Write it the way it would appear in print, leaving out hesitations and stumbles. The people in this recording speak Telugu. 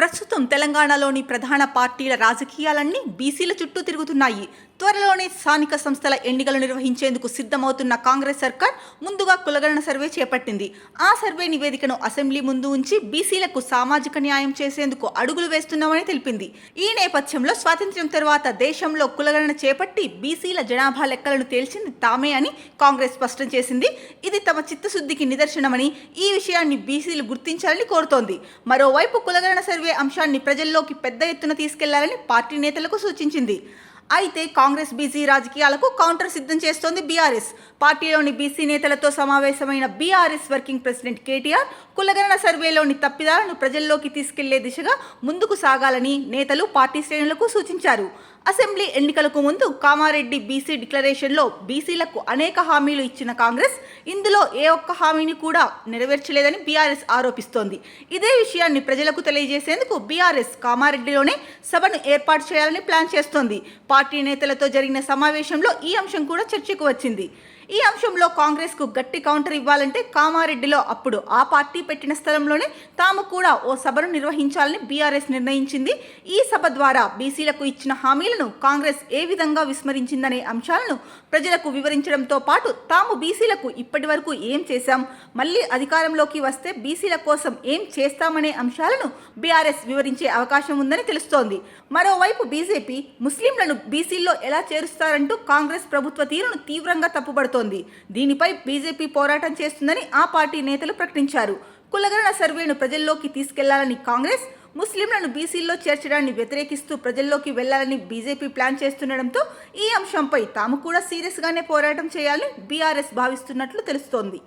ప్రస్తుతం తెలంగాణలోని ప్రధాన పార్టీల రాజకీయాలన్నీ బీసీల చుట్టూ తిరుగుతున్నాయి. త్వరలోనే స్థానిక సంస్థల ఎన్నికలు నిర్వహించేందుకు సిద్ధమవుతున్న కాంగ్రెస్ సర్కార్ ముందుగా కులగణన సర్వే చేపట్టింది. ఆ సర్వే నివేదికను అసెంబ్లీ ముందు ఉంచి బీసీలకు సామాజిక న్యాయం చేసేందుకు అడుగులు వేస్తున్నామని తెలిపింది. ఈ నేపథ్యంలో స్వాతంత్ర్యం తర్వాత దేశంలో కులగణన చేపట్టి బీసీల జనాభా లెక్కలను తేల్చింది తామే అని కాంగ్రెస్ స్పష్టం చేసింది. ఇది తమ చిత్తశుద్ధికి నిదర్శనమని, ఈ విషయాన్ని బీసీలు గుర్తించాలని కోరుతోంది. మరోవైపు కులగణన సర్వే అంశాన్ని ప్రజల్లోకి పెద్ద ఎత్తున తీసుకెళ్లాలని పార్టీ నేతలకు సూచించింది. అయితే కాంగ్రెస్ బీసీ రాజకీయాలకు కౌంటర్ సిద్ధం చేస్తోంది బీఆర్ఎస్. పార్టీలోని బీసీ నేతలతో సమావేశమైన బీఆర్ఎస్ వర్కింగ్ ప్రెసిడెంట్ కేటీఆర్ కులగణన సర్వేలోని తప్పిదాలను ప్రజల్లోకి తీసుకెళ్లే దిశగా ముందుకు సాగాలని నేతలు పార్టీ శ్రేణులకు సూచించారు. అసెంబ్లీ ఎన్నికలకు ముందు కామారెడ్డి బీసీ డిక్లరేషన్లో బీసీలకు అనేక హామీలు ఇచ్చిన కాంగ్రెస్ ఇందులో ఏ ఒక్క హామీని కూడా నెరవేర్చలేదని బీఆర్ఎస్ ఆరోపిస్తోంది. ఇదే విషయాన్ని ప్రజలకు తెలియజేసేందుకు బీఆర్ఎస్ కామారెడ్డిలోనే సభను ఏర్పాటు చేయాలని ప్లాన్ చేస్తోంది. పార్టీ నేతలతో జరిగిన సమావేశంలో ఈ అంశం కూడా చర్చకు వచ్చింది. ఈ అంశంలో కాంగ్రెస్కు గట్టి కౌంటర్ ఇవ్వాలంటే కామారెడ్డిలో అప్పుడు ఆ పార్టీ పెట్టిన స్థలంలోనే తాము కూడా ఓ సభను నిర్వహించాలని బీఆర్ఎస్ నిర్ణయించింది. ఈ సభ ద్వారా బీసీలకు ఇచ్చిన హామీలను కాంగ్రెస్ ఏ విధంగా విస్మరించిందనే అంశాలను ప్రజలకు వివరించడంతో పాటు తాము బీసీలకు ఇప్పటి వరకు ఏం చేశాం, మళ్ళీ అధికారంలోకి వస్తే బీసీల కోసం ఏం చేస్తామనే అంశాలను బీఆర్ఎస్ వివరించే అవకాశం ఉందని తెలుస్తోంది. మరోవైపు బీజేపీ ముస్లింలను బీసీల్లో ఎలా చేరుస్తారంటూ కాంగ్రెస్ ప్రభుత్వ తీరును తీవ్రంగా తప్పుపడుతోంది. దీనిపై బీజేపీ పోరాటం చేస్తుందని ఆ పార్టీ నేతలు ప్రకటించారు. కులగణన సర్వేను ప్రజల్లోకి తీసుకెళ్లాలని కాంగ్రెస్, ముస్లింలను బీసీల్లో చేర్చడాన్ని వ్యతిరేకిస్తూ ప్రజల్లోకి వెళ్లాలని బీజేపీ ప్లాన్ చేస్తుండటంతో ఈ అంశంపై తాము కూడా సీరియస్గానే పోరాటం చేయాలని బీఆర్ఎస్ భావిస్తున్నట్లు తెలుస్తోంది.